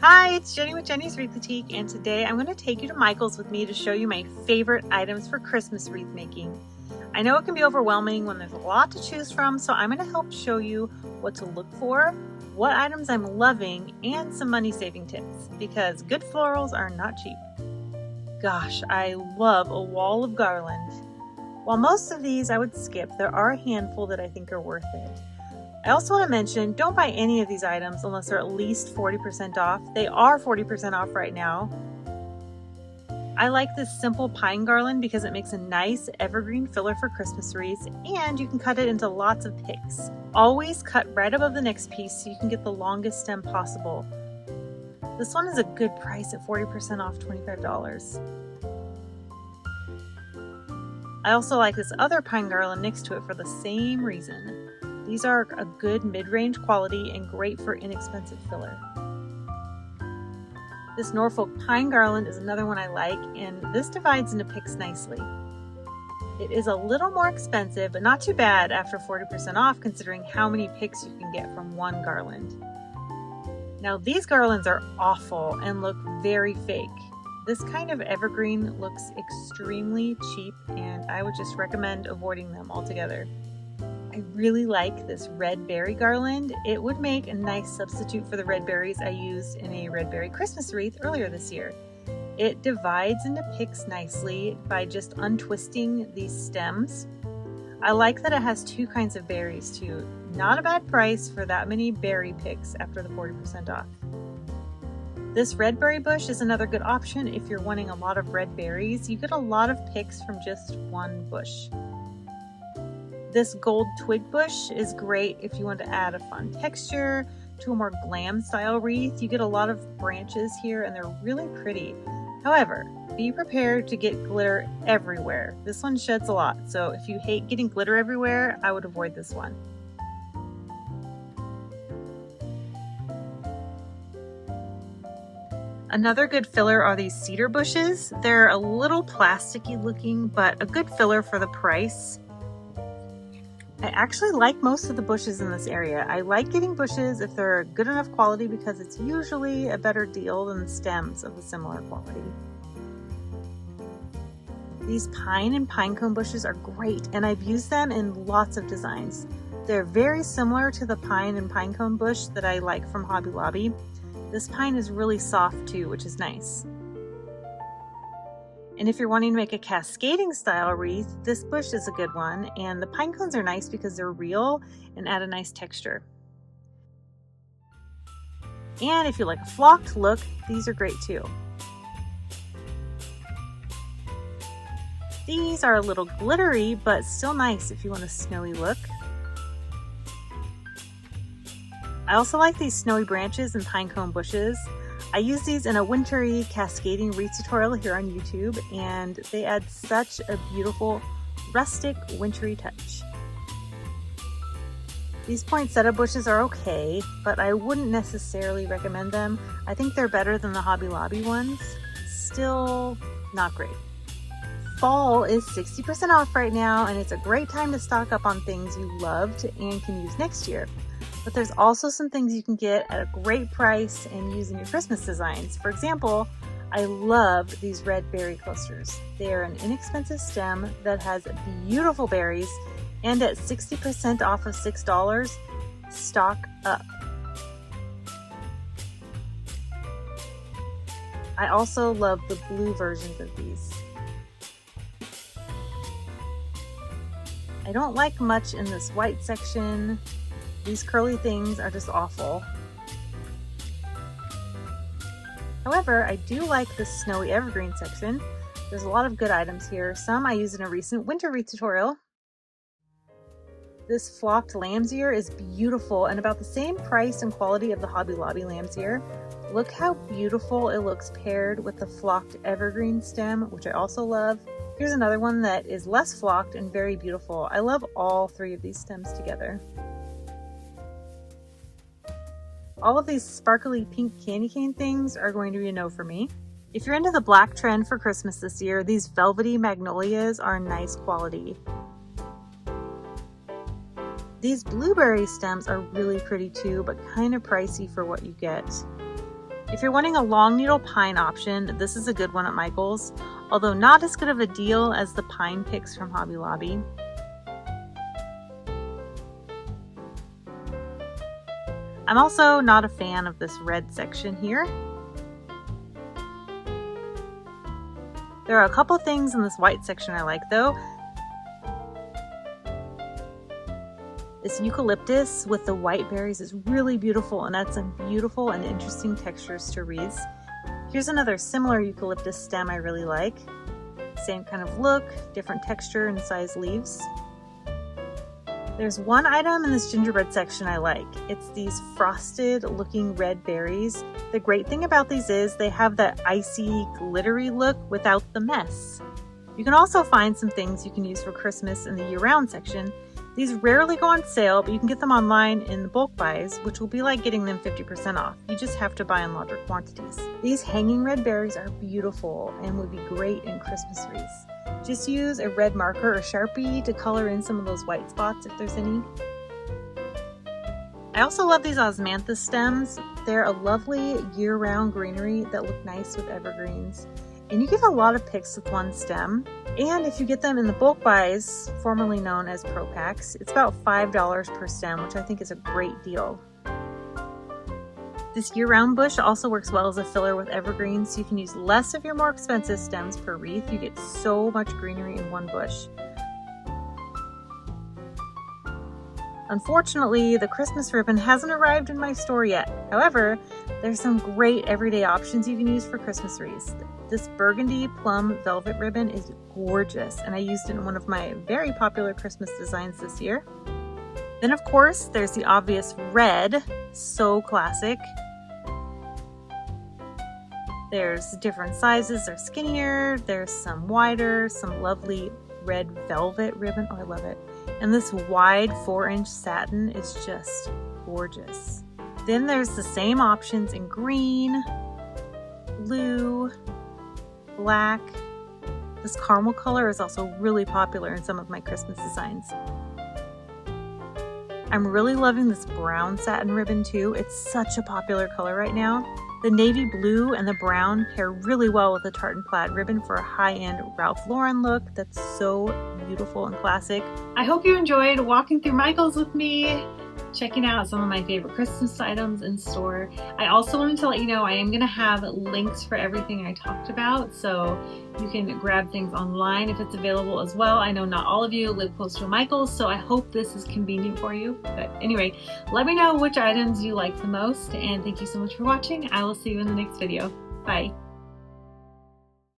Hi, it's Jenny with Jenny's Wreath Boutique, and today I'm going to take you to Michael's with me to show you my favorite items for Christmas wreath making. I know it can be overwhelming when there's a lot to choose from, so I'm going to help show you what to look for, what items I'm loving, and some money saving tips, because good florals are not cheap. Gosh, I love a wall of garland. While most of these I would skip, there are a handful that I think are worth it. I also want to mention, don't buy any of these items unless they're at least 40% off. They are 40% off right now. I like this simple pine garland because it makes a nice evergreen filler for Christmas wreaths, and you can cut it into lots of picks. Always cut right above the next piece so you can get the longest stem possible. This one is a good price at 40% off, $25. I also like this other pine garland next to it for the same reason. These are a good mid-range quality and great for inexpensive filler. This Norfolk pine garland is another one I like, and this divides into picks nicely. It is a little more expensive, but not too bad after 40% off considering how many picks you can get from one garland. Now these garlands are awful and look very fake. This kind of evergreen looks extremely cheap, and I would just recommend avoiding them altogether. I really like this red berry garland. It would make a nice substitute for the red berries I used in a red berry Christmas wreath earlier this year. It divides into picks nicely by just untwisting these stems. I like that it has two kinds of berries too. Not a bad price for that many berry picks after the 40% off. This red berry bush is another good option if you're wanting a lot of red berries. You get a lot of picks from just one bush. This gold twig bush is great if you want to add a fun texture to a more glam style wreath. You get a lot of branches here and they're really pretty. However, be prepared to get glitter everywhere. This one sheds a lot, so if you hate getting glitter everywhere, I would avoid this one. Another good filler are these cedar bushes. They're a little plasticky looking, but a good filler for the price. I actually like most of the bushes in this area. I like getting bushes if they're good enough quality because it's usually a better deal than stems of a similar quality. These pine and pinecone bushes are great, and I've used them in lots of designs. They're very similar to the pine and pinecone bush that I like from Hobby Lobby. This pine is really soft too, which is nice. And if you're wanting to make a cascading style wreath, this bush is a good one, and the pine cones are nice because they're real and add a nice texture. And if you like a flocked look, these are great too. These are a little glittery, but still nice if you want a snowy look. I also like these snowy branches and pinecone bushes. I use these in a wintry cascading wreath tutorial here on YouTube, and they add such a beautiful rustic wintry touch. These poinsettia bushes are okay, but I wouldn't necessarily recommend them. I think they're better than the Hobby Lobby ones. Still not great. Fall is 60% off right now, and it's a great time to stock up on things you loved and can use next year. But there's also some things you can get at a great price and use in your Christmas designs. For example, I love these red berry clusters. They are an inexpensive stem that has beautiful berries, and at 60% off of $6, stock up. I also love the blue versions of these. I don't like much in this white section. These curly things are just awful. However, I do like this snowy evergreen section. There's a lot of good items here. Some I used in a recent winter wreath tutorial. This flocked lamb's ear is beautiful and about the same price and quality of the Hobby Lobby lamb's ear. Look how beautiful it looks paired with the flocked evergreen stem, which I also love. Here's another one that is less flocked and very beautiful. I love all three of these stems together. All of these sparkly pink candy cane things are going to be a no for me. If you're into the black trend for Christmas this year, these velvety magnolias are nice quality. These blueberry stems are really pretty too, but kind of pricey for what you get. If you're wanting a long needle pine option, this is a good one at Michael's, although not as good of a deal as the pine picks from Hobby Lobby. I'm also not a fan of this red section here. There are a couple things in this white section I like though. This eucalyptus with the white berries is really beautiful and adds some beautiful and interesting textures to wreaths. Here's another similar eucalyptus stem I really like. Same kind of look, different texture and size leaves. There's one item in this gingerbread section I like. It's these frosted looking red berries. The great thing about these is they have that icy, glittery look without the mess. You can also find some things you can use for Christmas in the year-round section. These rarely go on sale, but you can get them online in the bulk buys, which will be like getting them 50% off. You just have to buy in larger quantities. These hanging red berries are beautiful and would be great in Christmas wreaths. Just use a red marker or Sharpie to color in some of those white spots if there's any. I also love these osmanthus stems. They're a lovely year-round greenery that look nice with evergreens. And you get a lot of picks with one stem. And if you get them in the bulk buys, formerly known as Pro Packs, it's about $5 per stem, which I think is a great deal. This year-round bush also works well as a filler with evergreens, so you can use less of your more expensive stems per wreath. You get so much greenery in one bush. Unfortunately, the Christmas ribbon hasn't arrived in my store yet. However, there's some great everyday options you can use for Christmas wreaths. This burgundy plum velvet ribbon is gorgeous, and I used it in one of my very popular Christmas designs this year. Then of course, there's the obvious red, so classic. There's different sizes, they're skinnier, there's some wider, some lovely red velvet ribbon, oh I love it. And this wide 4-inch satin is just gorgeous. Then there's the same options in green, blue, black. This caramel color is also really popular in some of my Christmas designs. I'm really loving this brown satin ribbon too. It's such a popular color right now. The navy blue and the brown pair really well with the tartan plaid ribbon for a high-end Ralph Lauren look that's so beautiful and classic. I hope you enjoyed walking through Michael's with me, checking out some of my favorite Christmas items in store. I also wanted to let you know I am going to have links for everything I talked about, so you can grab things online if it's available as well. I know not all of you live close to a Michael's, so I hope this is convenient for you. But anyway, let me know which items you like the most, and thank you so much for watching. I will see you in the next video. Bye.